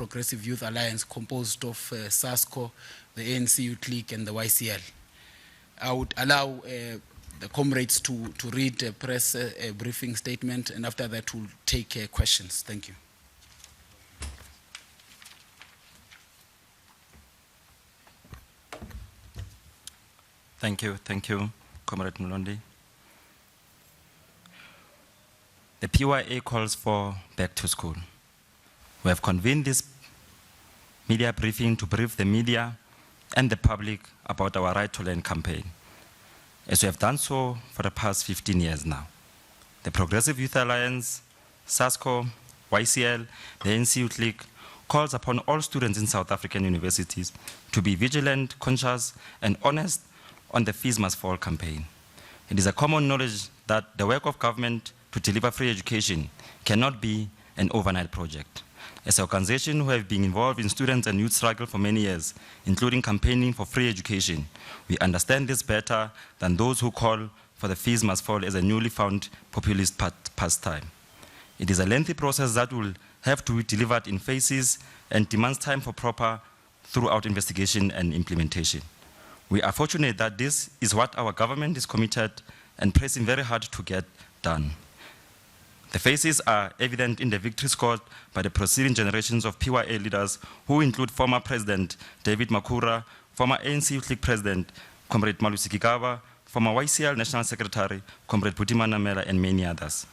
Progressive Youth Alliance composed of SASCO, the ANC Youth League, and the YCL. I would allow the comrades to read a press briefing statement, and after that we'll take questions. Thank you. Thank you, Comrade Mlondi. The PYA calls for back to school. We have convened this media briefing to brief the media and the public about our Right to Learn campaign, as we have done so for the past 15 years now. The Progressive Youth Alliance, SASCO, YCL, the ANC Youth League calls upon all students in South African universities to be vigilant, conscious, and honest on the Fees Must Fall campaign. It is a common knowledge that the work of government to deliver free education cannot be an overnight project. As an organization who have been involved in students and youth struggle for many years, including campaigning for free education, we understand this better than those who call for the fees must fall as a newly found populist pastime. It is a lengthy process that will have to be delivered in phases and demands time for proper throughout investigation and implementation. We are fortunate that this is what our government is committed and pressing very hard to get done. The phases are evident in the victory scored by the preceding generations of PYA leaders, who include former President David Makura, former ANC Youth League President Comrade Malusi Gigaba, former YCL National Secretary Comrade Butimana Mela, and many others.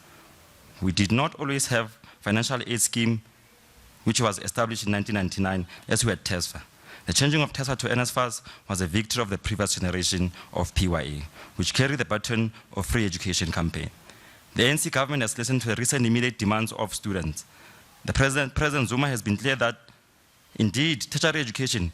We did not always have financial aid scheme, which was established in 1999, as we had TESFA. The changing of TESFA to NSFAS was a victory of the previous generation of PYA, which carried the baton of free education campaign. The ANC government has listened to the recent immediate demands of students. The President Zuma has been clear that, indeed, tertiary education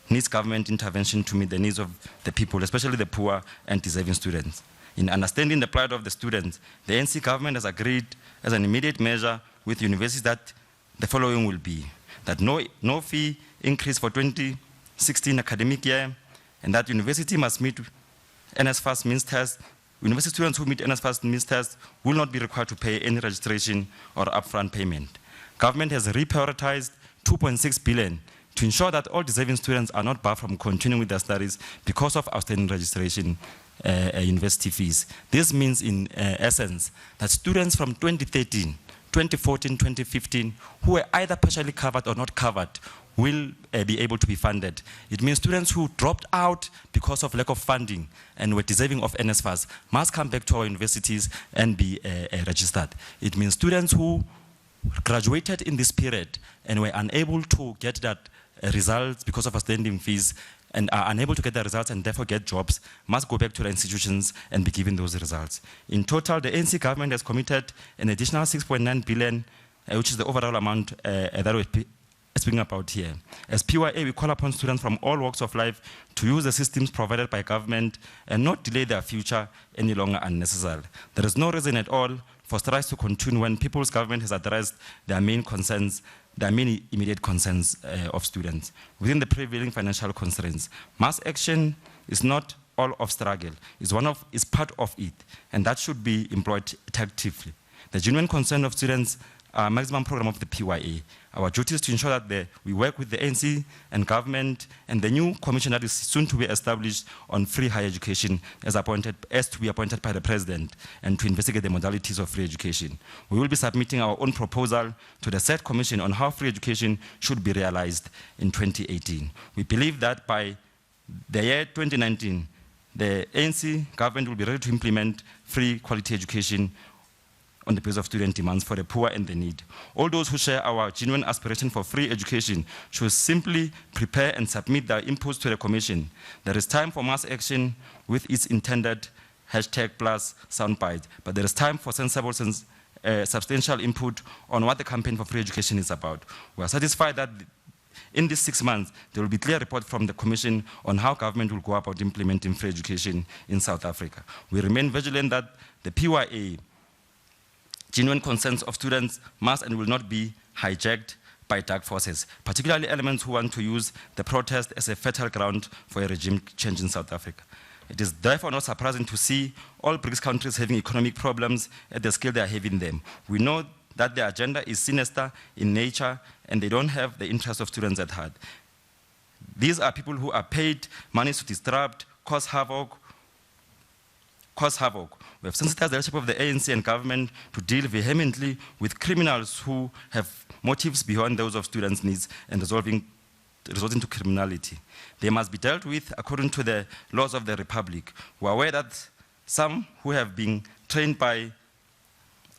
needs government intervention to meet the needs of the people, especially the poor and deserving students. In understanding the plight of the students, the ANC government has agreed as an immediate measure with universities that the following will be: that no fee increase for 2016 academic year, and that university must meet NSFAS means test. University students who meet NSFAS means test will not be required to pay any registration or upfront payment. Government has reprioritized 2.6 billion to ensure that all deserving students are not barred from continuing with their studies because of outstanding registration university fees. This means, in essence, that students from 2013, 2014, 2015, who were either partially covered or not covered, will be able to be funded. It means students who dropped out because of lack of funding and were deserving of NSFAS must come back to our universities and be registered. It means students who graduated in this period and were unable to get that results because of outstanding fees and are unable to get the results and therefore get jobs must go back to the institutions and be given those results. In total, the ANC government has committed an additional 6.9 billion, which is the overall amount that we're speaking about here. As PYA, we call upon students from all walks of life to use the systems provided by government and not delay their future any longer unnecessarily. There is no reason at all for strikes to continue when people's government has addressed their main concerns, their main immediate concerns of students. Within the prevailing financial constraints, mass action is not all of struggle, is part of it, and that should be employed tactically. The genuine concern of students are maximum program of the PYA. Our duty is to ensure that we work with the ANC and government and the new commission that is soon to be established on free higher education as to be appointed by the President, and to investigate the modalities of free education. We will be submitting our own proposal to the said commission on how free education should be realized in 2018. We believe that by the year 2019, the ANC government will be ready to implement free quality education on the basis of student demands for the poor and the need. All those who share our genuine aspiration for free education should simply prepare and submit their inputs to the Commission. There is time for mass action with its intended hashtag plus soundbite, but there is time for sensible, substantial input on what the campaign for free education is about. We are satisfied that in these 6 months, there will be a clear report from the Commission on how government will go about implementing free education in South Africa. We remain vigilant that the PYA genuine concerns of students must and will not be hijacked by dark forces, particularly elements who want to use the protest as a fertile ground for a regime change in South Africa. It is therefore not surprising to see all BRICS countries having economic problems at the scale they are having them. We know that their agenda is sinister in nature and they don't have the interests of students at heart. These are people who are paid money to disrupt, cause havoc. We have sensitized the leadership of the ANC and government to deal vehemently with criminals who have motives beyond those of students' needs and resorting to criminality. They must be dealt with according to the laws of the Republic. We are aware that some who have been trained by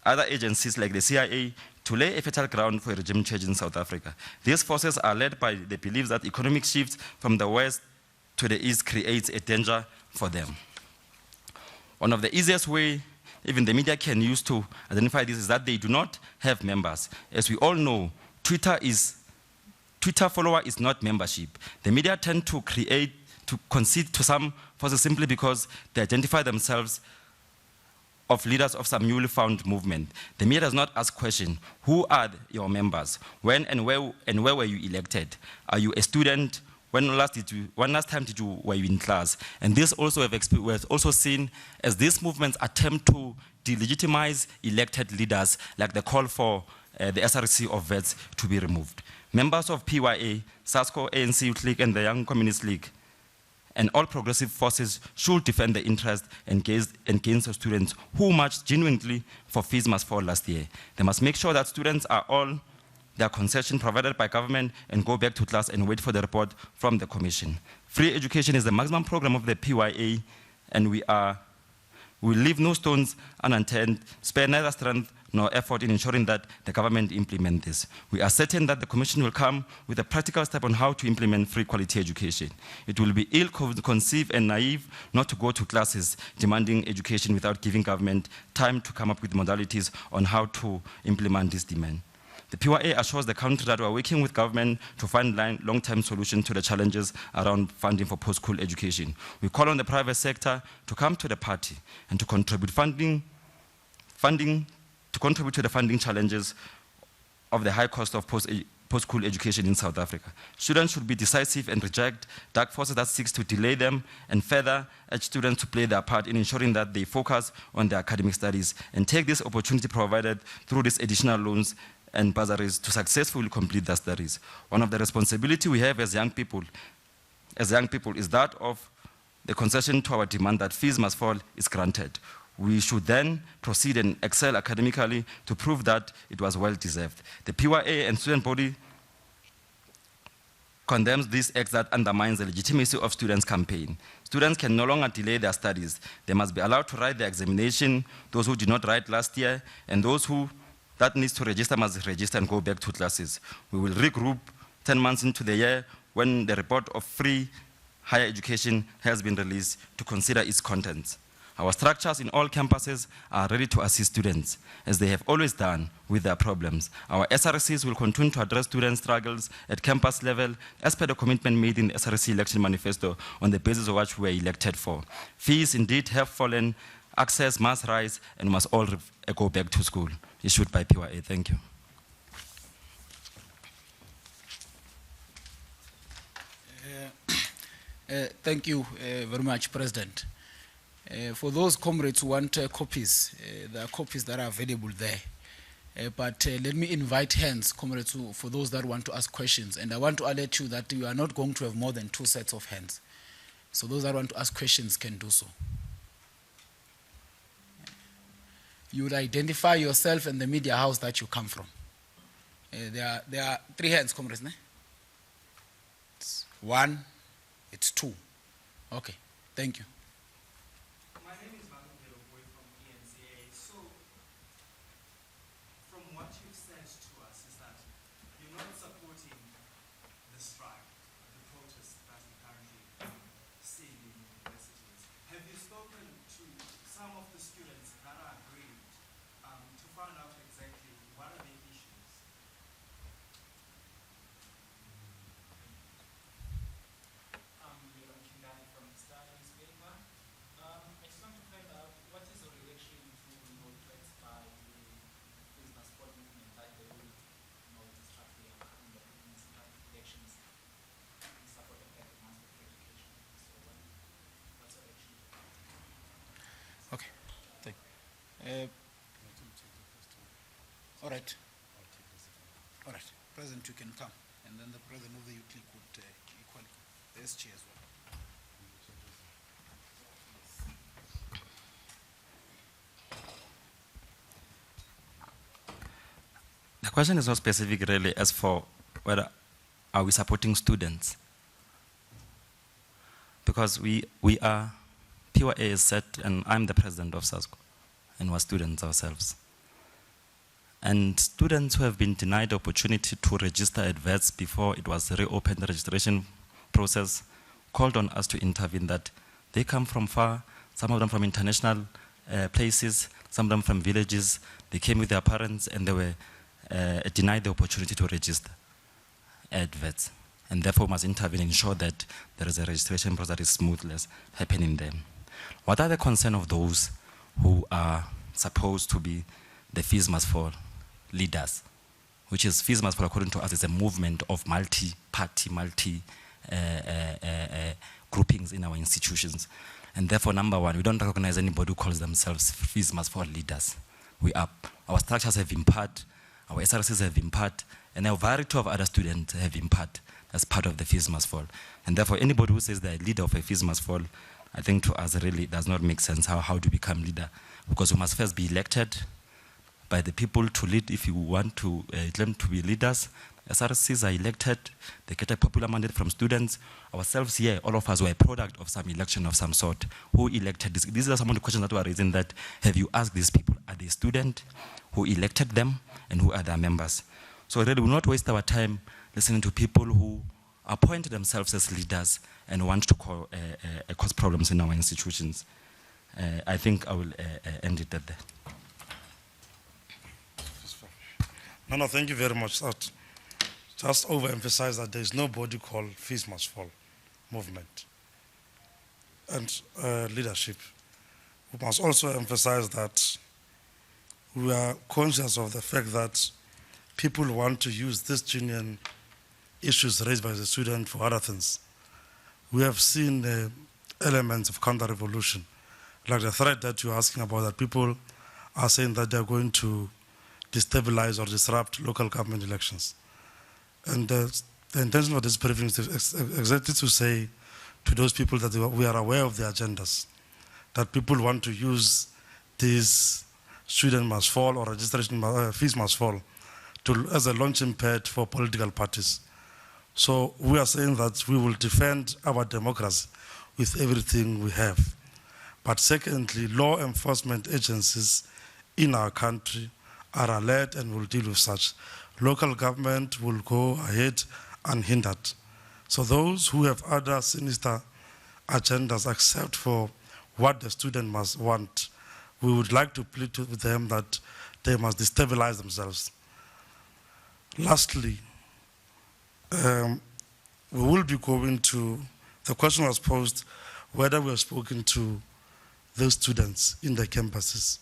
other agencies like the CIA to lay a fertile ground for a regime change in South Africa. These forces are led by the belief that economic shifts from the west to the east creates a danger for them. One of the easiest way even the media can use to identify this is that they do not have members. As we all know, Twitter follower is not membership. The media tend to concede to some forces simply because they identify themselves of leaders of some newly found movement. The media does not ask questions. Who are your members? When and where were you elected? Are you a student? When last time were you in class? And this also we have also seen as these movements attempt to delegitimize elected leaders, like the call for the SRC of vets to be removed. Members of PYA, SASCO, ANC Youth League, and the Young Communist League, and all progressive forces should defend the interests and gains of students who marched genuinely for fees must fall last year. They must make sure that students are all their concession provided by government and go back to class and wait for the report from the commission. Free education is the maximum program of the PYA, and we leave no stones unattended, spare neither strength nor effort in ensuring that the government implement this. We are certain that the commission will come with a practical step on how to implement free quality education. It will be ill-conceived and naive not to go to classes demanding education without giving government time to come up with modalities on how to implement this demand. The PYA assures the country that we are working with government to find long-term solutions to the challenges around funding for post-school education. We call on the private sector to come to the party and to contribute to the funding challenges of the high cost of post-school education in South Africa. Students should be decisive and reject dark forces that seek to delay them, and further urge students to play their part in ensuring that they focus on their academic studies and take this opportunity provided through these additional loans and bursaries to successfully complete their studies. One of the responsibilities we have as young people is that of the concession to our demand that fees must fall is granted. We should then proceed and excel academically to prove that it was well deserved. The PYA and student body condemns this act that undermines the legitimacy of students' campaign. Students can no longer delay their studies. They must be allowed to write their examination, those who did not write last year, and those who that needs to register must register and go back to classes. We will regroup 10 months into the year when the report of free higher education has been released to consider its contents. Our structures in all campuses are ready to assist students, as they have always done with their problems. Our SRCs will continue to address student struggles at campus level as per the commitment made in the SRC election manifesto on the basis of which we were elected for. Fees indeed have fallen, access must rise, and must all go back to school. Issued by PYA. Thank you. Thank you very much, President. For those comrades who want copies, there are copies that are available there. But let me invite hands, comrades, for those that want to ask questions. And I want to alert you that you are not going to have more than 2 sets of hands. So those that want to ask questions can do so. You would identify yourself and the media house that you come from. There are 3 hands, comrades. It's 1, it's 2. Okay, thank you. My name is from eNCA. So, from what you've said to us is that you're not supporting the strike, the protests that we currently see in universities. Have you spoken to some of the students that are aggrieved to find out exactly what are the issues? From the Star newspaper. I just want to find out what is the reaction to threats by the business support movement that they will disrupt the upcoming elections in support of the demands of education. So what's your reaction? Okay, thank you. All right. All right. President, you can come. And then the president of the youth league would equally, the SG as well. The question is not specific really as for whether are we supporting students. Because we are, PYA is set, and I'm the president of SASCO, and we're students ourselves. And students who have been denied the opportunity to register at VETS before it was reopened, the registration process, called on us to intervene that they come from far, some of them from international places, some of them from villages. They came with their parents and they were denied the opportunity to register at VETS. And therefore must intervene and ensure that there is a registration process that is smoothly happening there. What are the concerns of those who are supposed to be the fees must fall leaders, which is fees must fall according to us is a movement of multi-party, groupings in our institutions. And therefore, number one, we don't recognize anybody who calls themselves fees must fall leaders. Our structures have impact, our SRCs have impact, and a variety of other students have impact as part of the fees must fall. And therefore, anybody who says they're a leader of a fees must fall, I think to us really does not make sense how to become leader. Because we must first be elected by the people to lead if you want to claim to be leaders. SRCs are elected, they get a popular mandate from students. Ourselves here, all of us were a product of some election of some sort. Who elected this? These are some of the questions that we are raising that, have you asked these people, are they students? Who elected them? And who are their members? So really, we will not waste our time listening to people who appoint themselves as leaders and want to cause problems in our institutions. I think I will end it at that. No, thank you very much. Just overemphasize that there is no body called fees must fall movement and leadership. We must also emphasize that we are conscious of the fact that people want to use these genuine issues raised by the student for other things. We have seen elements of counter-revolution, like the threat that you're asking about, that people are saying that they're going to destabilize or disrupt local government elections. And the intention of this briefing is exactly to say to those people that we are aware of the agendas, that people want to use these student must fall or registration fees must fall as a launching pad for political parties. So we are saying that we will defend our democracy with everything we have. But secondly, law enforcement agencies in our country are alert and will deal with such. Local government will go ahead unhindered. So those who have other sinister agendas except for what the student must want, we would like to plead with them that they must destabilize themselves. Lastly, we will be going to, the question was posed whether we have spoken to those students in the campuses.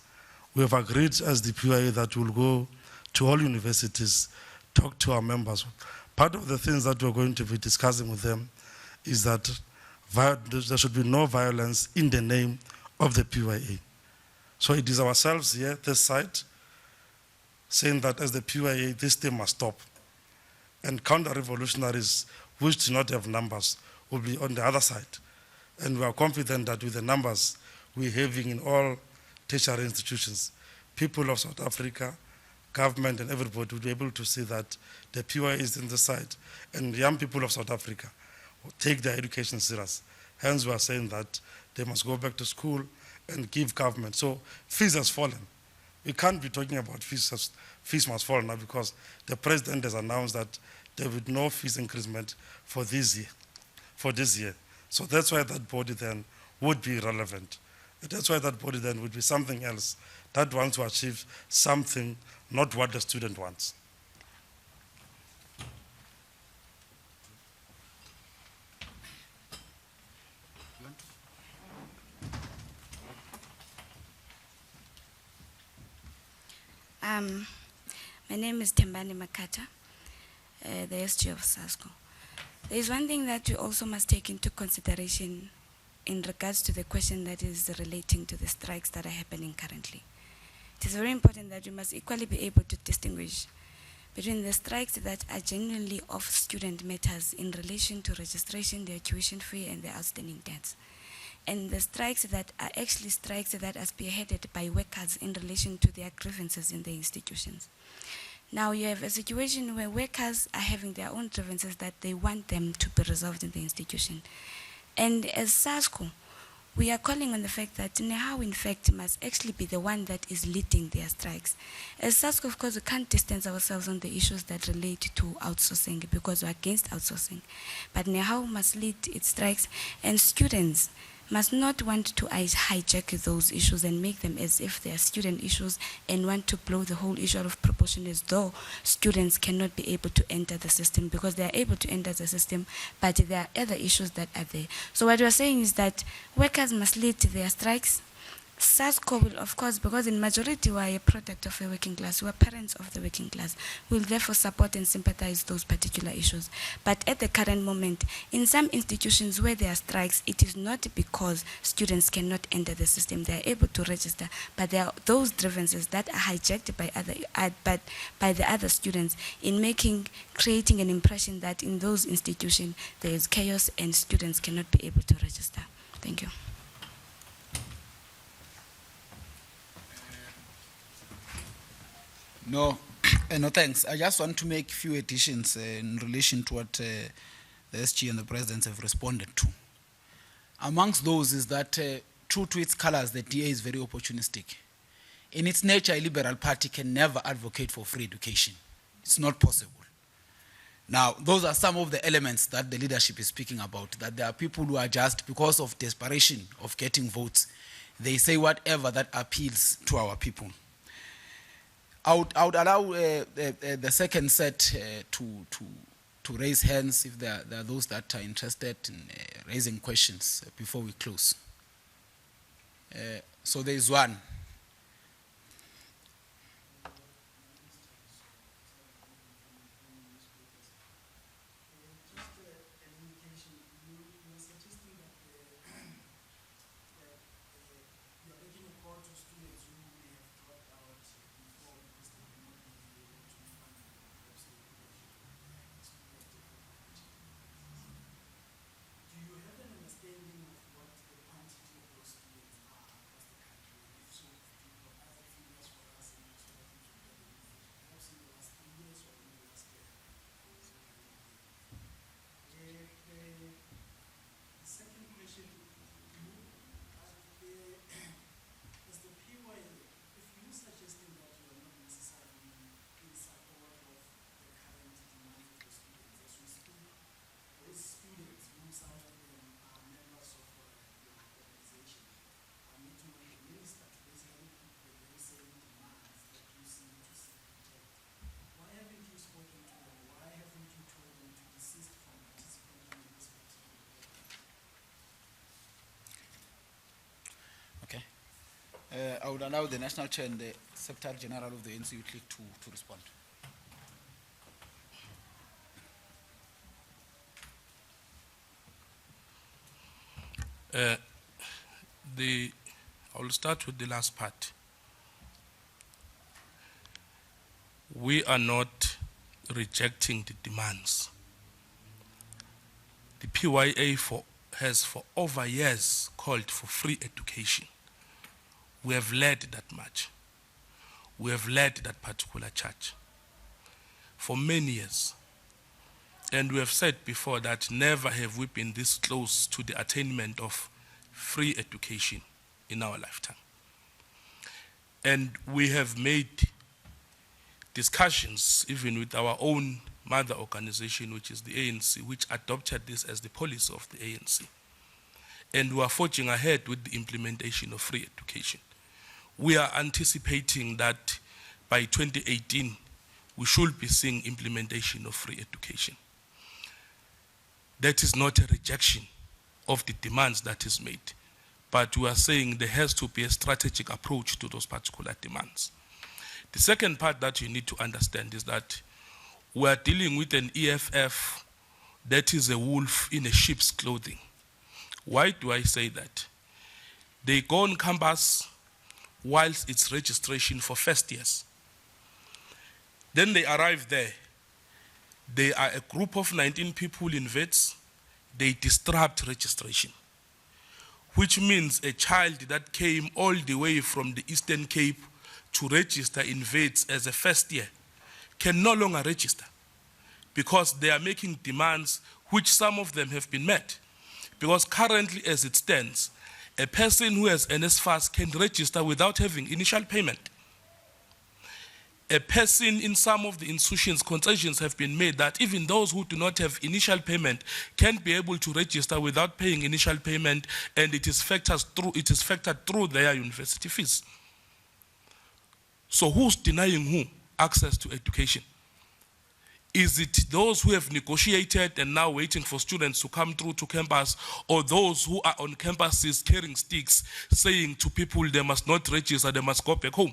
We have agreed as the PYA that we'll go to all universities, talk to our members. Part of the things that we're going to be discussing with them is that there should be no violence in the name of the PYA. So it is ourselves here, this side, saying that as the PYA, this thing must stop. And counter-revolutionaries, which do not have numbers, will be on the other side. And we are confident that with the numbers we're having in all tertiary institutions, people of South Africa, government and everybody will be able to see that the PYA is in the side, and young people of South Africa will take their education serious. Hence we are saying that they must go back to school and give government. So fees has fallen. We can't be talking about fees must fall now because the president has announced that there will be no fees increasement for this year. So that's why that body then would be relevant. That's why that body then would be something else that wants to achieve something, not what the student wants. My name is Tembani Makata, the SG of SASCO. There is one thing that we also must take into consideration in regards to the question that is relating to the strikes that are happening currently. it is very important that we must equally be able to distinguish between the strikes that are genuinely of student matters in relation to registration, their tuition fee, and their outstanding debts, and the strikes that are actually strikes that are spearheaded by workers in relation to their grievances in the institutions. Now you have a situation where workers are having their own grievances that they want them to be resolved in the institution. And as SASCO, we are calling on the fact that NEHAW, in fact, must actually be the one that is leading their strikes. As SASCO, of course, we can't distance ourselves on the issues that relate to outsourcing because we're against outsourcing. But NEHAW must lead its strikes, and students must not want to hijack those issues and make them as if they are student issues and want to blow the whole issue out of proportion as though students cannot be able to enter the system, because they are able to enter the system, but there are other issues that are there. So what we are saying is that workers must lead their strikes. SASCO will, of course, because in majority we are a product of a working class, we are parents of the working class, will therefore support and sympathize those particular issues. But at the current moment, in some institutions where there are strikes, it is not because students cannot enter the system, they are able to register, but there are those grievances that are hijacked by the other students in creating an impression that in those institutions there is chaos and students cannot be able to register. Thank you. No, no thanks. I just want to make a few additions in relation to what the SG and the presidents have responded to. Amongst those is that, true to its colors, the DA is very opportunistic. In its nature, a liberal party can never advocate for free education. It's not possible. Now, those are some of the elements that the leadership is speaking about, that there are people who are just, because of desperation of getting votes, they say whatever that appeals to our people. I would allow the second set to raise hands if there are those that are interested in raising questions before we close. So there is one. I would allow the National Chair and the Secretary General of the eNCA Youth League to respond. I will start with the last part. We are not rejecting the demands. The PYA has for over years called for free education. We have led that march. We have led that particular charge for many years. And we have said before that never have we been this close to the attainment of free education in our lifetime. And we have made discussions even with our own mother organization, which is the ANC, which adopted this as the policy of the ANC. And we are forging ahead with the implementation of free education. We are anticipating that by 2018, we should be seeing implementation of free education. That is not a rejection of the demands that is made, but we are saying there has to be a strategic approach to those particular demands. The second part that you need to understand is that we are dealing with an EFF that is a wolf in a sheep's clothing. Why do I say that? They go on campus whilst it's registration for first years. Then they arrive there. They are a group of 19 people in vets. They disrupt registration, which means a child that came all the way from the Eastern Cape to register in vets as a first year can no longer register because they are making demands which some of them have been met. Because currently as it stands, a person who has NSFAS can register without having initial payment. A person in some of the institutions, concessions have been made that even those who do not have initial payment can be able to register without paying initial payment, and it is factored through their university fees. So who's denying who access to education? Is it those who have negotiated and now waiting for students to come through to campus, or those who are on campuses carrying sticks saying to people they must not register, they must go back home?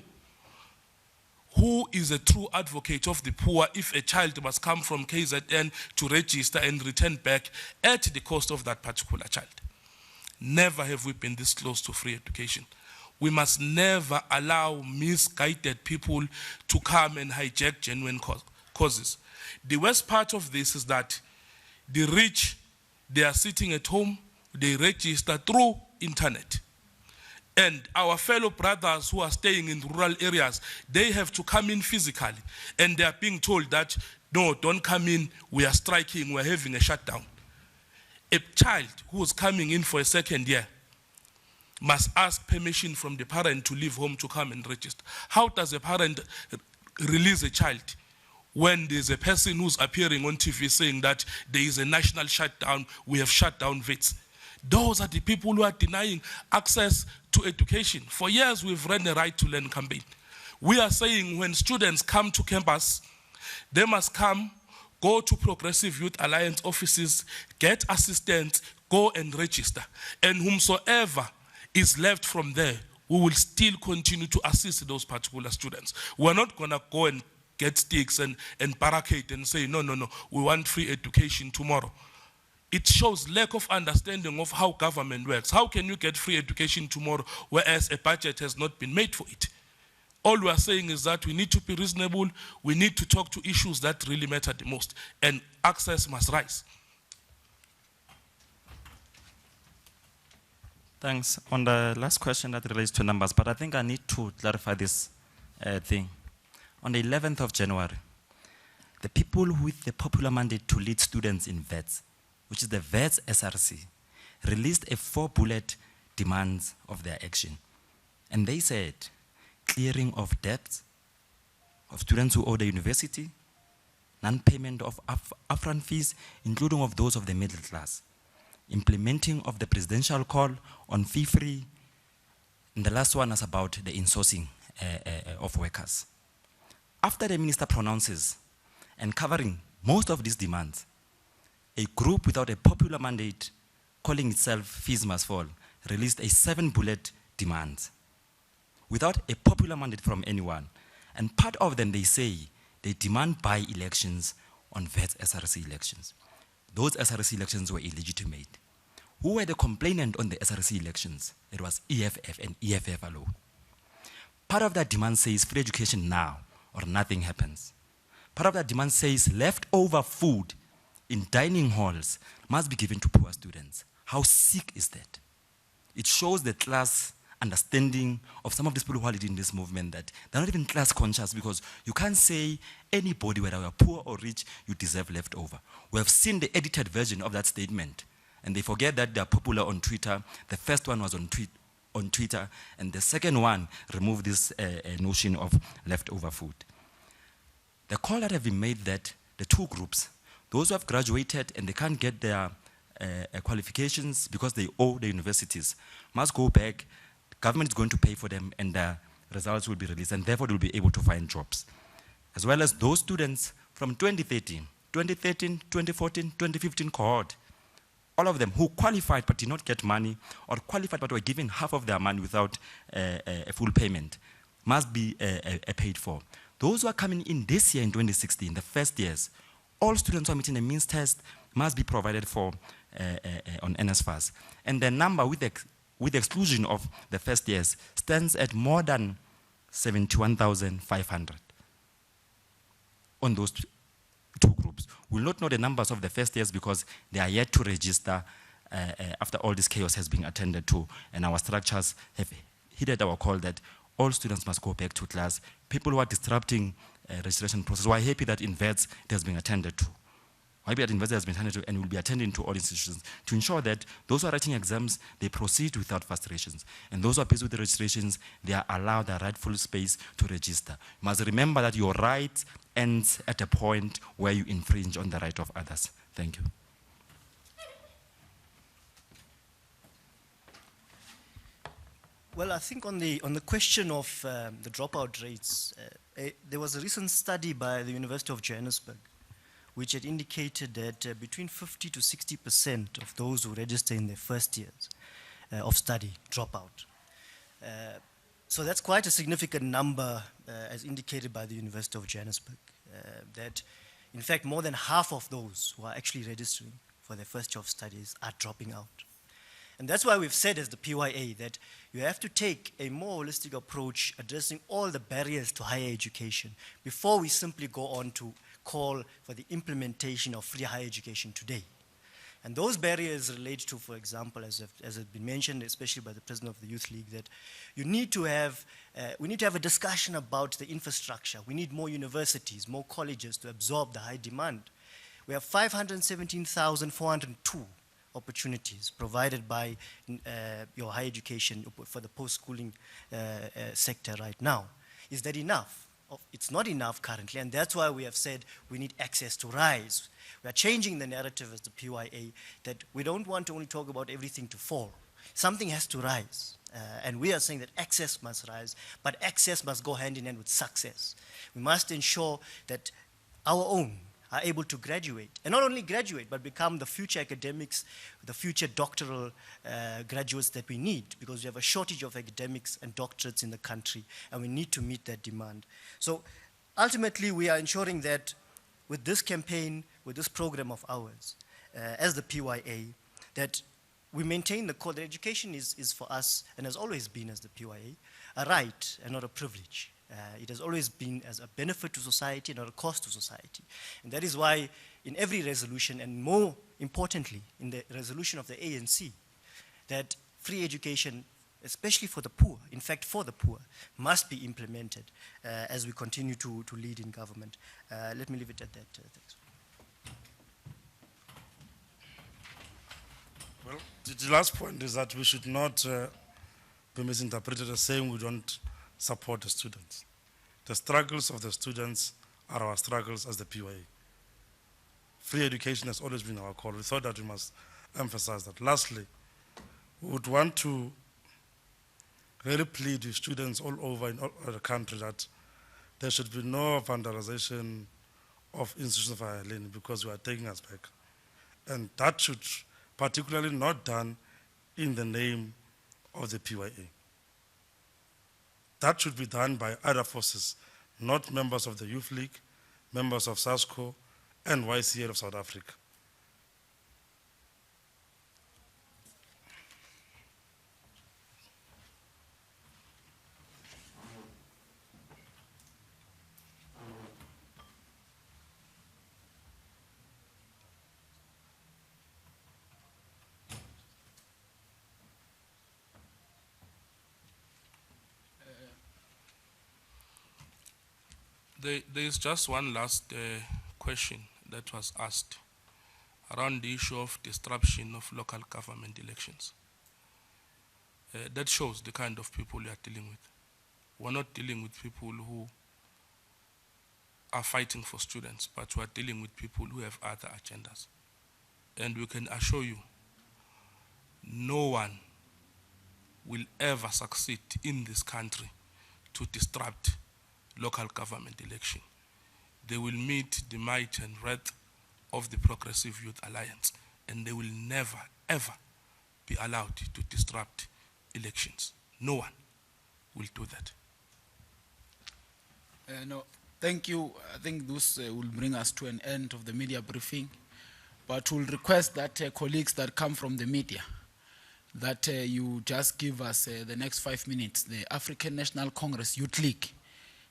Who is a true advocate of the poor if a child must come from KZN to register and return back at the cost of that particular child? Never have we been this close to free education. We must never allow misguided people to come and hijack genuine causes. The worst part of this is that the rich, they are sitting at home, they register through internet. And our fellow brothers who are staying in rural areas, they have to come in physically. And they are being told that, no, don't come in, we are striking, we're having a shutdown. A child who is coming in for a second year must ask permission from the parent to leave home to come and register. How does a parent release a child when there's a person who's appearing on TV saying that there is a national shutdown, we have shut down vets? Those are the people who are denying access to education. For years, we've run a right to learn campaign. We are saying when students come to campus, they must come, go to Progressive Youth Alliance offices, get assistance, go and register. And whomsoever is left from there, we will still continue to assist those particular students. We're not going to go and get sticks and barricade and say, no, we want free education tomorrow. It shows lack of understanding of how government works. How can you get free education tomorrow whereas a budget has not been made for it? All we are saying is that we need to be reasonable, we need to talk to issues that really matter the most, and access must rise. Thanks. On the last question that relates to numbers, but I think I need to clarify this thing. On the 11th of January, the people with the popular mandate to lead students in VETS, which is the VETS SRC, released a 4-bullet demands of their action. And they said, clearing of debts of students who owe the university, non-payment of upfront fees, including of those of the middle class, implementing of the presidential call on fee-free, and the last one is about the insourcing of workers. After the minister pronounces and covering most of these demands, a group without a popular mandate, calling itself Fees Must Fall, released a 7-bullet demand without a popular mandate from anyone. And part of them, they say, they demand by-elections on VETS SRC elections. Those SRC elections were illegitimate. Who were the complainant on the SRC elections? It was EFF and EFF alone. Part of that demand says free education now or nothing happens. Part of that demand says leftover food in dining halls must be given to poor students. How sick is that? It shows the class understanding of some of these people who are leading this movement, that they're not even class conscious, because you can't say anybody, whether you're poor or rich, you deserve leftover. We have seen the edited version of that statement, and they forget that they're popular on Twitter. The first one was on Twitter, and the second one removed this notion of leftover food. The call that have been made that the two groups, those who have graduated and they can't get their qualifications because they owe the universities, must go back. The government is going to pay for them, and the results will be released, and therefore they will be able to find jobs. As well as those students from 2013, 2014, 2015 cohort, all of them who qualified but did not get money, or qualified but were given half of their money without a full payment, must be paid for. Those who are coming in this year in 2016, the first years, all students who are meeting the means test must be provided for on NSFAS. And the number with the with the exclusion of the first years, stands at more than 71,500 on those two groups. We'll not know the numbers of the first years because they are yet to register after all this chaos has been attended to, and our structures have heeded our call that all students must go back to class. People who are disrupting registration process, we are happy that in VETS it has been attended to. Happy that in VETS it has been attended to, and will be attending to all institutions to ensure that those who are writing exams, they proceed without frustrations. And those who are busy with the registrations, they are allowed the rightful space to register. You must remember that your right ends at a point where you infringe on the right of others. Thank you. Well, I think on the question of the dropout rates, there was a recent study by the University of Johannesburg which had indicated that between 50 to 60% of those who register in their first years of study drop out. So that's quite a significant number as indicated by the University of Johannesburg, that in fact more than half of those who are actually registering for their first year of studies are dropping out. And that's why we've said as the PYA that you have to take a more holistic approach addressing all the barriers to higher education before we simply go on to call for the implementation of free higher education today. And those barriers relate to, for example, as has been mentioned, especially by the President of the Youth League, that you need to have, we need to have a discussion about the infrastructure. We need more universities, more colleges to absorb the high demand. We have 517,402 opportunities provided by your higher education for the post-schooling sector right now. Is that enough? It's not enough currently, and that's why we have said we need access to rise. We are changing the narrative as the PYA that we don't want to only talk about everything to fall. Something has to rise, and we are saying that access must rise, but access must go hand in hand with success. We must ensure that our own are able to graduate, and not only graduate, but become the future academics, the future doctoral graduates that we need, because we have a shortage of academics and doctorates in the country, and we need to meet that demand. So ultimately, we are ensuring that with this campaign, with this program of ours, as the PYA, that we maintain the core that education is for us, and has always been as the PYA, a right and not a privilege. It has always been as a benefit to society, not a cost to society. And that is why in every resolution, and more importantly, in the resolution of the ANC, that free education, especially for the poor, in fact for the poor, must be implemented as we continue to lead in government. Let me leave it at that. Thanks. Well, the last point is that we should not be misinterpreted as saying we don't support the students. The struggles of the students are our struggles as the PYA. Free education has always been our call. We thought that we must emphasize that. Lastly, we would want to really plead with students all over in all the country that there should be no vandalization of institutions of higher learning because we are taking us back. And that should particularly not done in the name of the PYA. That should be done by other forces, not members of the Youth League, members of SASCO, and YCL of South Africa. There is just one last question that was asked around the issue of disruption of local government elections. That shows the kind of people we are dealing with. We're not dealing with people who are fighting for students, but we're dealing with people who have other agendas. And we can assure you, no one will ever succeed in this country to disrupt local government election. They will meet the might and breadth of the Progressive Youth Alliance, and they will never, ever be allowed to disrupt elections. No one will do that. No, thank you. I think this will bring us to an end of the media briefing, but we'll request that colleagues that come from the media, that you just give us the next 5 minutes. The African National Congress Youth League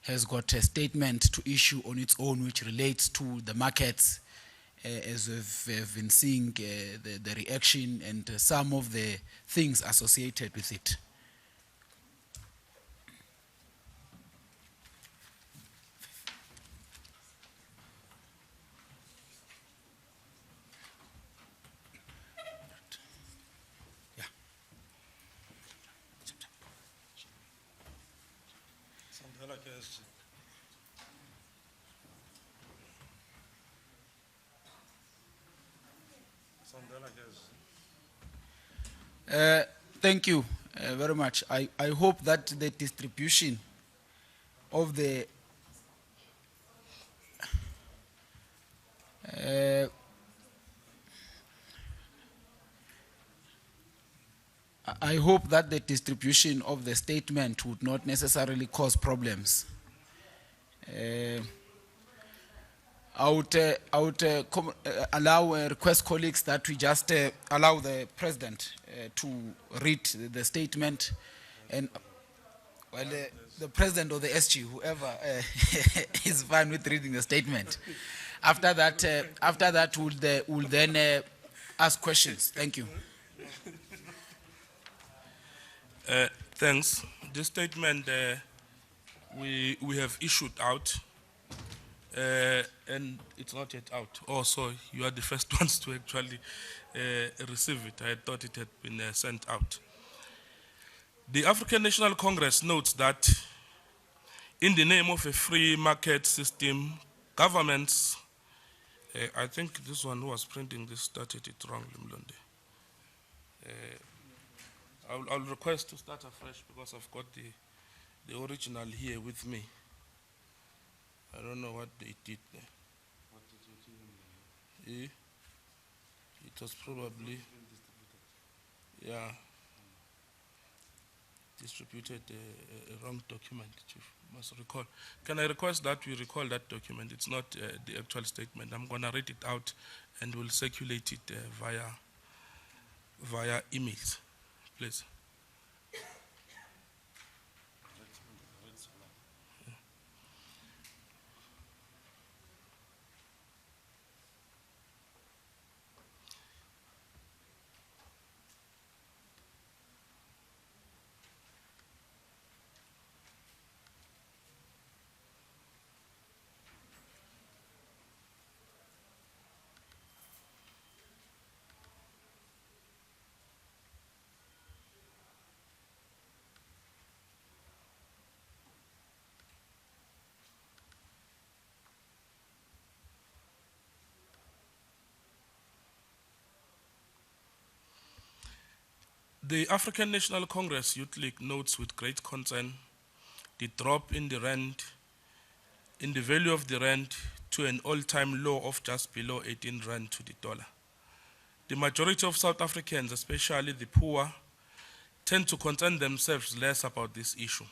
has got a statement to issue on its own which relates to the markets as we've been seeing the reaction and some of the things associated with it. Thank you very much. I hope that the distribution of the I hope that the distribution of the statement would not necessarily cause problems. I would request colleagues that we just allow the president to read the statement, and well, the president or the SG, whoever is fine with reading the statement. After that, we'll then ask questions. Thank you. Thanks. This statement we have issued out, and it's not yet out. Oh, so you are the first ones to actually receive it. I thought it had been sent out. The African National Congress notes that in the name of a free market system, governments, I think this one who was printing this started it wrong, Mlonde. I'll request to start afresh because I've got the original here with me. I don't know what they did there. What did you do? It was probably, yeah, distributed a wrong document, Chief, must recall. Can I request that we recall that document? It's not the actual statement. I'm going to read it out and we'll circulate it via emails, please. The African National Congress Youth League notes with great concern the drop in the rand, in the value of the rand to an all-time low of just below 18 rand to the dollar. The majority of South Africans, especially the poor, tend to concern themselves less about this issue.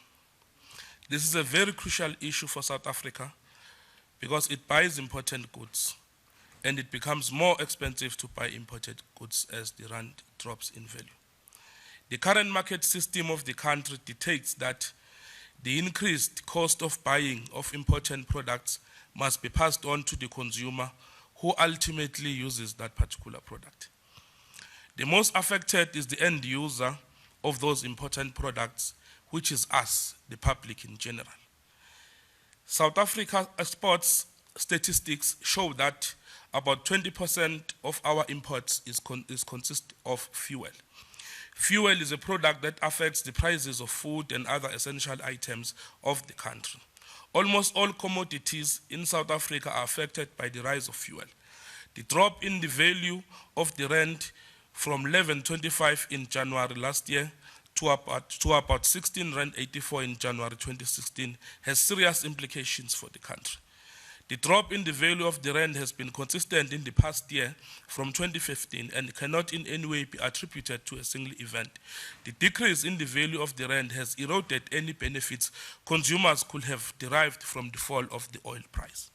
This is a very crucial issue for South Africa because it buys important goods and it becomes more expensive to buy imported goods as the rand drops in value. The current market system of the country dictates that the increased cost of buying of important products must be passed on to the consumer who ultimately uses that particular product. The most affected is the end user of those important products, which is us, the public in general. South Africa exports statistics show that about 20% of our imports consist of fuel. Fuel is a product that affects the prices of food and other essential items of the country. Almost all commodities in South Africa are affected by the rise of fuel. The drop in the value of the rand from 11.25 in January last year to about 16 rand 84 in January 2016 has serious implications for the country. The drop in the value of the rand has been consistent in the past year from 2015 and cannot in any way be attributed to a single event. The decrease in the value of the rand has eroded any benefits consumers could have derived from the fall of the oil price.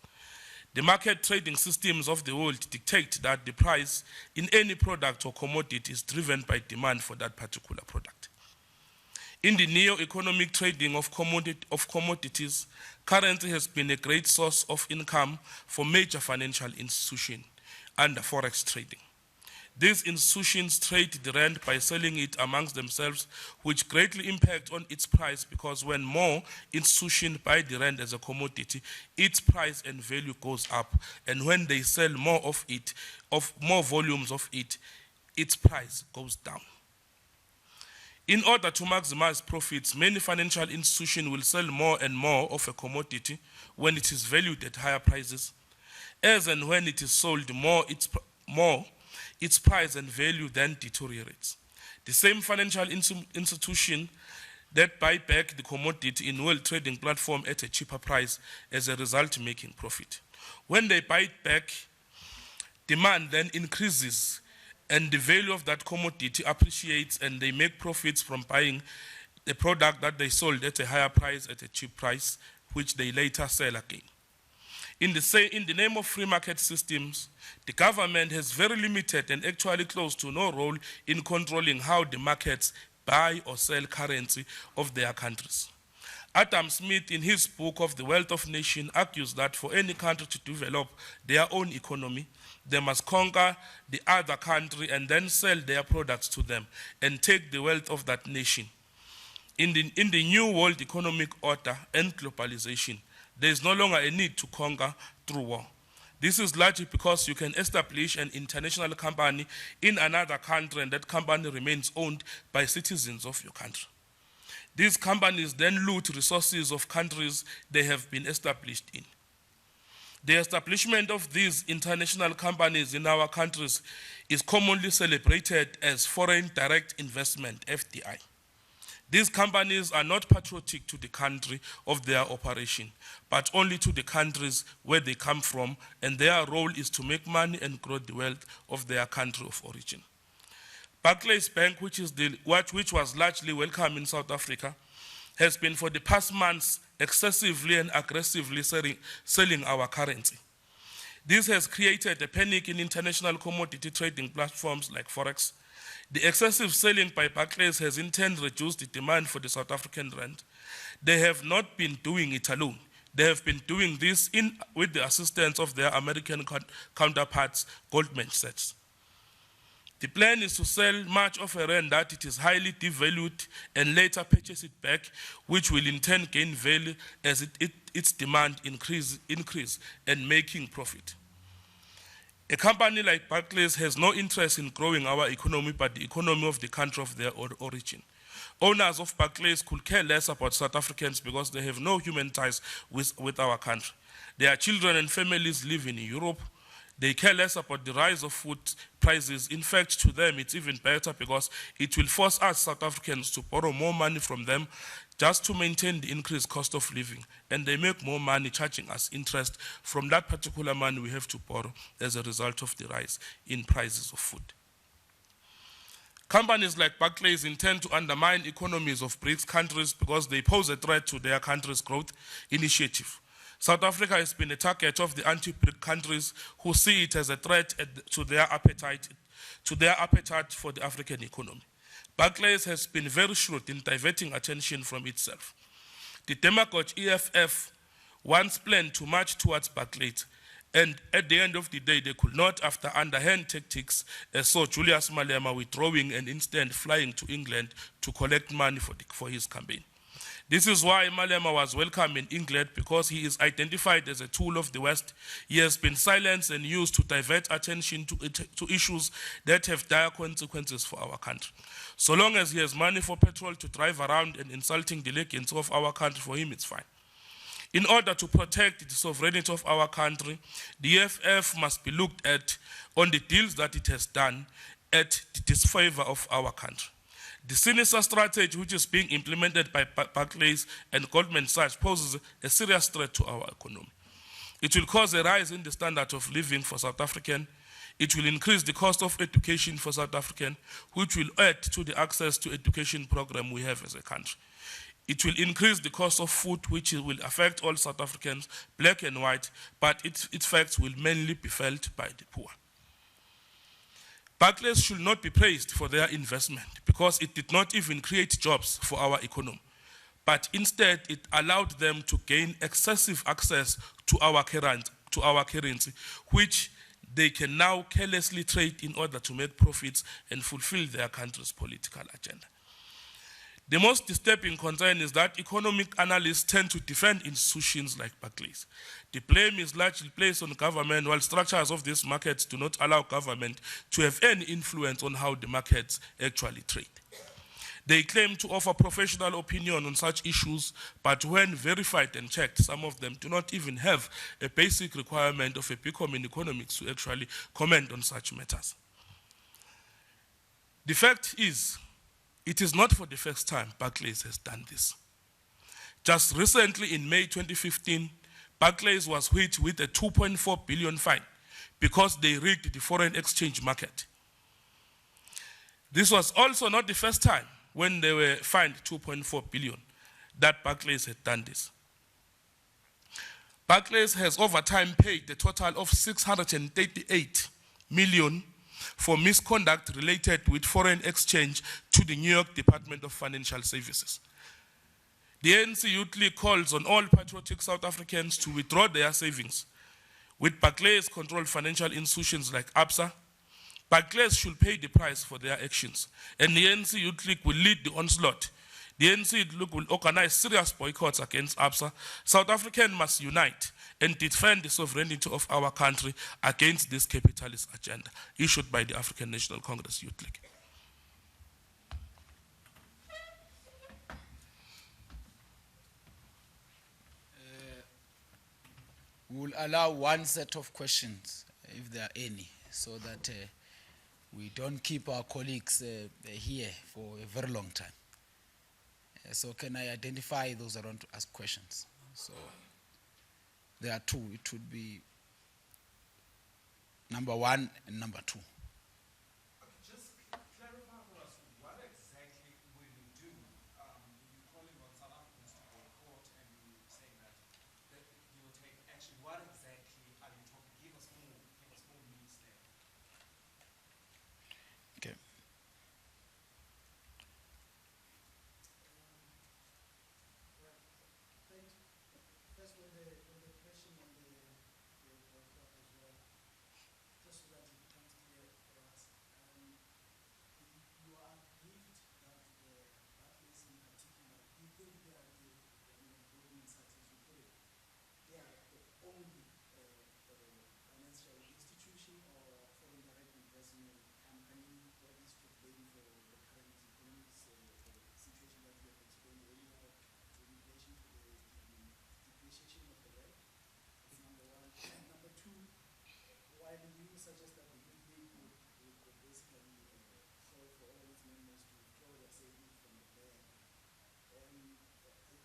The market trading systems of the world dictate that the price in any product or commodity is driven by demand for that particular product. In the neo-economic trading of commodities, currency has been a great source of income for major financial institutions under forex trading. These institutions trade the rand by selling it amongst themselves, which greatly impact on its price, because when more institutions buy the rand as a commodity, its price and value goes up. And when they sell more of it, of more volumes of it, its price goes down. In order to maximize profits, many financial institutions will sell more and more of a commodity when it is valued at higher prices. As and when it is sold more, its price and value then deteriorates. The same financial institution that buy back the commodity in world trading platform at a cheaper price, as a result making profit. When they buy it back, demand then increases and the value of that commodity appreciates, and they make profits from buying the product that they sold at a higher price at a cheap price, which they later sell again. In the name of free market systems, the government has very limited and actually close to no role in controlling how the markets buy or sell currency of their countries. Adam Smith, in his book of The Wealth of Nations, argues that for any country to develop their own economy, they must conquer the other country and then sell their products to them and take the wealth of that nation. In the new world economic order and globalization, there is no longer a need to conquer through war. This is largely because you can establish an international company in another country, and that company remains owned by citizens of your country. These companies then loot resources of countries they have been established in. The establishment of these international companies in our countries is commonly celebrated as foreign direct investment, FDI. These companies are not patriotic to the country of their operation, but only to the countries where they come from, and their role is to make money and grow the wealth of their country of origin. Barclays Bank, which was largely welcome in South Africa, has been for the past months excessively and aggressively selling our currency. This has created a panic in international commodity trading platforms like Forex. The excessive selling by Barclays has in turn reduced the demand for the South African rand. They have not been doing it alone. They have been doing this with the assistance of their American counterparts, Goldman Sachs. The plan is to sell much of a rand that it is highly devalued and later purchase it back, which will in turn gain value as its demand increase and making profit. A company like Barclays has no interest in growing our economy, but the economy of the country of their origin. Owners of Barclays could care less about South Africans because they have no human ties with our country. Their children and families live in Europe. They care less about the rise of food prices. In fact, to them, it's even better because it will force us South Africans to borrow more money from them just to maintain the increased cost of living. And they make more money charging us interest from that particular money we have to borrow as a result of the rise in prices of food. Companies like Barclays intend to undermine economies of BRICS countries because they pose a threat to their country's growth initiative. South Africa has been a target of the anti-BRIC countries who see it as a threat to their appetite for the African economy. Barclays has been very shrewd in diverting attention from itself. The demagogue EFF once planned to march towards Barclays, and at the end of the day, they could not, after underhand tactics, saw Julius Malema withdrawing and instead flying to England to collect money for his campaign. This is why Malema was welcome in England, because he is identified as a tool of the West. He has been silenced and used to divert attention to issues that have dire consequences for our country. So long as he has money for petrol to drive around and insulting the legends of our country, for him it's fine. In order to protect the sovereignty of our country, the EFF must be looked at on the deals that it has done at the disfavor of our country. The sinister strategy which is being implemented by Barclays and Goldman Sachs poses a serious threat to our economy. It will cause a rise in the standard of living for South African. It will increase the cost of education for South African, which will add to the access to education program we have as a country. It will increase the cost of food, which will affect all South Africans, black and white, but its effects will mainly be felt by the poor. Barclays should not be praised for their investment because it did not even create jobs for our economy, but instead it allowed them to gain excessive access to our currency, which they can now carelessly trade in order to make profits and fulfill their country's political agenda. The most disturbing concern is that economic analysts tend to defend institutions like Barclays. The blame is largely placed on government, while structures of these markets do not allow government to have any influence on how the markets actually trade. They claim to offer professional opinion on such issues, but when verified and checked, some of them do not even have a basic requirement of a BCom in economics to actually comment on such matters. The fact is, it is not for the first time Barclays has done this. Just recently, in May 2015, Barclays was hit with a 2.4 billion fine because they rigged the foreign exchange market. This was also not the first time when they were fined 2.4 billion that Barclays had done this. Barclays has over time paid a total of 638 million for misconduct related with foreign exchange to the New York Department of Financial Services. The ANC Youth League calls on all patriotic South Africans to withdraw their savings. With Barclays-controlled financial institutions like ABSA, Barclays should pay the price for their actions, and the ANC Youth League will lead the onslaught. The ANC Youth League will organize serious boycotts against ABSA. South Africans must unite and defend the sovereignty of our country against this capitalist agenda issued by the African National Congress Youth League. We will allow one set of questions, if there are any, so that we don't keep our colleagues here for a very long time. So can I identify those that want to ask questions? So there are two. It would be number one and number two. Just clarify for us, what exactly will you do? You're calling on South Africans to boycott, and you're saying that you will take action. What exactly are you talking? Give us more news there. Okay. First, on the question on the boycott as well, just so that it becomes clear for us, you are aggrieved that the Barclays in particular, you think they are the golden sites, as you put it, they are the only financial institution or foreign direct investment company that is to blame for the current economic situation that you have explained earlier, to inflation, to the depreciation of the rand. That's number one. And number two, while you suggest that the Youth League would basically call for all its members to withdraw their savings from the bank, are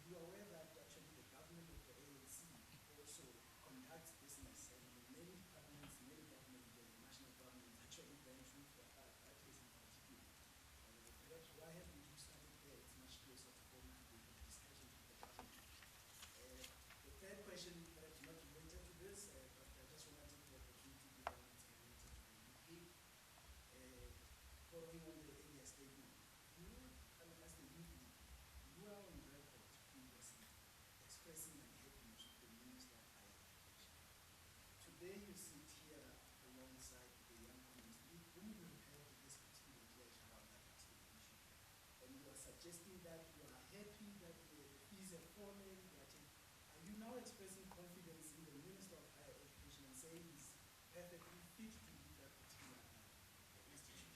you aware that actually the government of the ANC also conducts business, and many departments, national governments actually banks with Barclays in particular? Perhaps why haven't you started there? It's much closer to home to the discussions with the government. The third question, perhaps not related to this, but I just want to take the opportunity to give an answer related to the Youth League. Following on the earlier statement, as the Youth League, you are on record previously expressing unhappiness with the Minister of Higher Education. Today you sit here alongside the young community whom you have had this particular clash around that particular issue. And you are suggesting that you are happy that the fees have fallen. Are you now expressing confidence in the Minister of Higher Education and saying he's perfectly fit to lead that particular institution?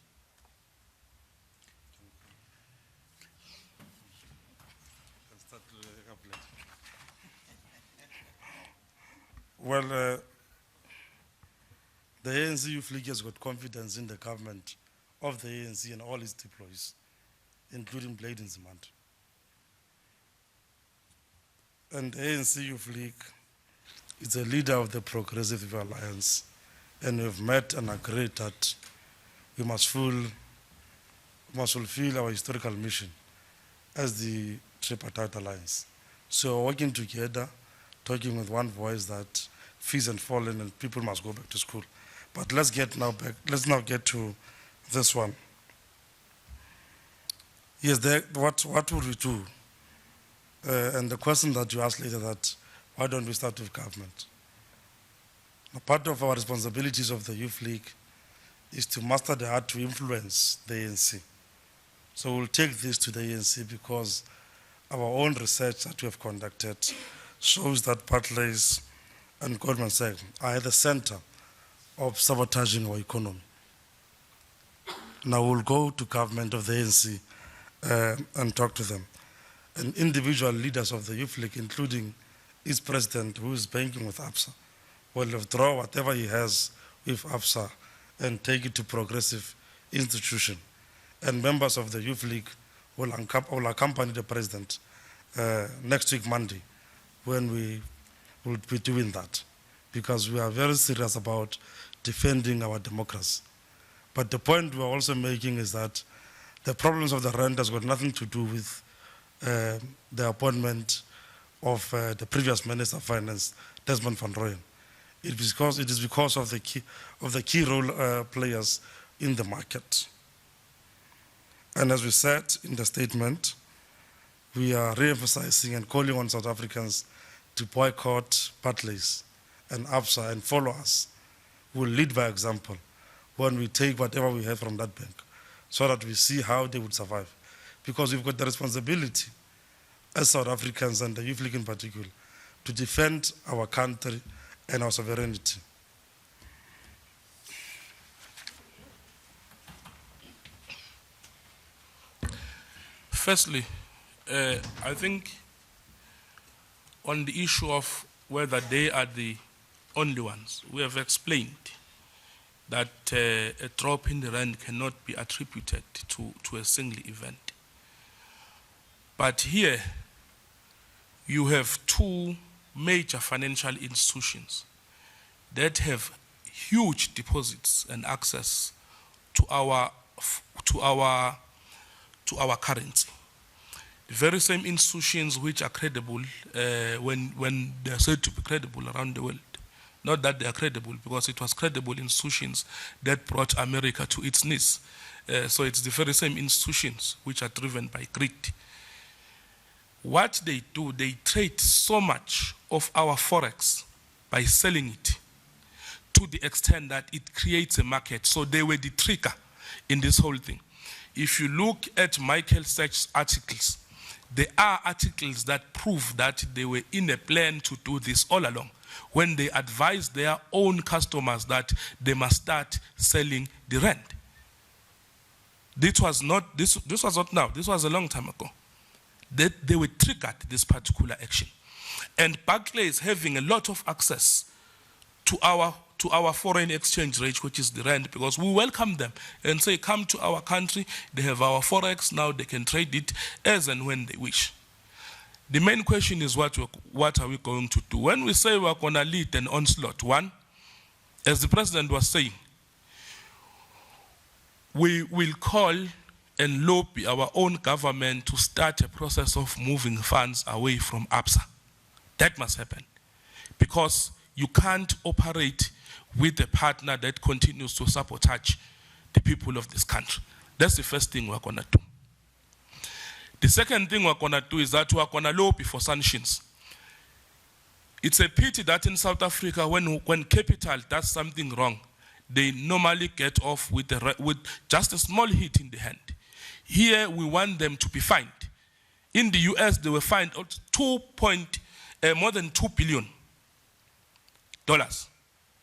Well, the ANC Youth League has got confidence in the government of the ANC and all its deployees, including Blade in Zimand. And the ANC Youth League is a leader of the Progressive Alliance, and we've met and agreed that we must fulfill our historical mission as the tripartite alliance. So working together, talking with one voice that fees have fallen and people must go back to school. But let's now get to this one. Yes, what would we do? And the question that you asked later, that why don't we start with government? Now, part of our responsibilities of the Youth League is to master the art to influence the ANC. So we'll take this to the ANC because our own research that we have conducted shows that Barclays and Goldman Sachs are at the center of sabotaging our economy. Now we'll go to government of the ANC and talk to them. And individual leaders of the Youth League, including its president, who is banking with ABSA, will withdraw whatever he has with ABSA and take it to progressive institution. And members of the Youth League will accompany the president next week, Monday, when we will be doing that, because we are very serious about defending our democracy. But the point we are also making is that the problems of the rand has got nothing to do with the appointment of the previous Minister of Finance, Desmond van Rooyen. It is because of the key role players in the market. And as we said in the statement, we are re-emphasizing and calling on South Africans to boycott Barclays and ABSA and follow us. We'll lead by example when we take whatever we have from that bank, so that we see how they would survive. Because we've got the responsibility as South Africans, and the Youth League in particular, to defend our country and our sovereignty. Firstly, I think on the issue of whether they are the only ones, we have explained that a drop in the rand cannot be attributed to a single event. But here, you have two major financial institutions that have huge deposits and access to our currency. The very same institutions which are credible when they are said to be credible around the world. Not that they are credible, because it was credible institutions that brought America to its knees. So it's the very same institutions which are driven by greed. What they do, they trade so much of our forex by selling it to the extent that it creates a market. So they were the trigger in this whole thing. If you look at Michael Sachs' articles, there are articles that prove that they were in a plan to do this all along, when they advised their own customers that they must start selling the rand. This was not now, this was a long time ago. They were triggered this particular action. And Barclays having a lot of access to our foreign exchange rate, which is the rand, because we welcome them and say, come to our country, they have our forex, now they can trade it as and when they wish. The main question is what are we going to do? When we say we're going to lead an onslaught, one, as the president was saying, we will call and lobby our own government to start a process of moving funds away from ABSA. That must happen. Because you can't operate with a partner that continues to sabotage the people of this country. That's the first thing we're going to do. The second thing we're going to do is that we're going to lobby for sanctions. It's a pity that in South Africa, when capital does something wrong, they normally get off with just a small hit in the hand. Here, we want them to be fined. In the US, they were fined more than $2 billion.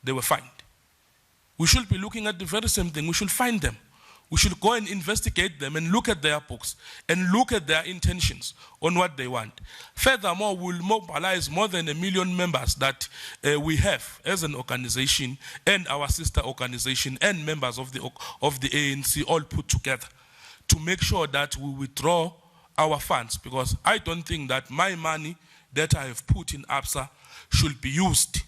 They were fined. We should be looking at the very same thing. We should find them. We should go and investigate them and look at their books and look at their intentions on what they want. Furthermore, we'll mobilize more than 1 million members that we have as an organization, and our sister organization and members of the ANC all put together, to make sure that we withdraw our funds, because I don't think that my money that I have put in ABSA should be used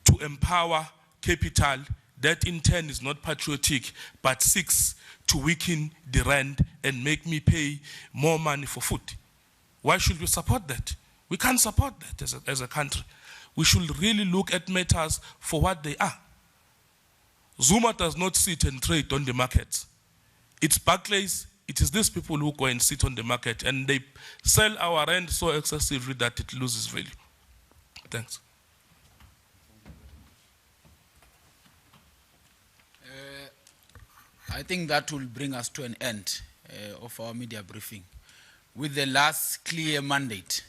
to empower capital that in turn is not patriotic, but seeks to weaken the rand and make me pay more money for food. Why should we support that? We can't support that as a country. We should really look at matters for what they are. Zuma does not sit and trade on the markets. It's Barclays, it is these people who go and sit on the market, and they sell our rand so excessively that it loses value. Thanks. I think that will bring us to an end of our media briefing with the last clear mandate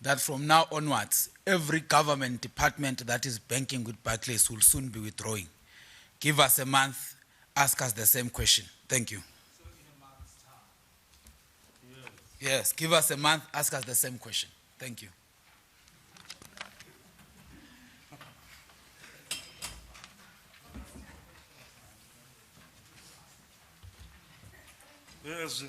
that from now onwards, every government department that is banking with Barclays will soon be withdrawing. Give us a month, ask us the same question. Thank you. So in a month's time. Yes, give us a month, ask us the same question. Thank you. Yes.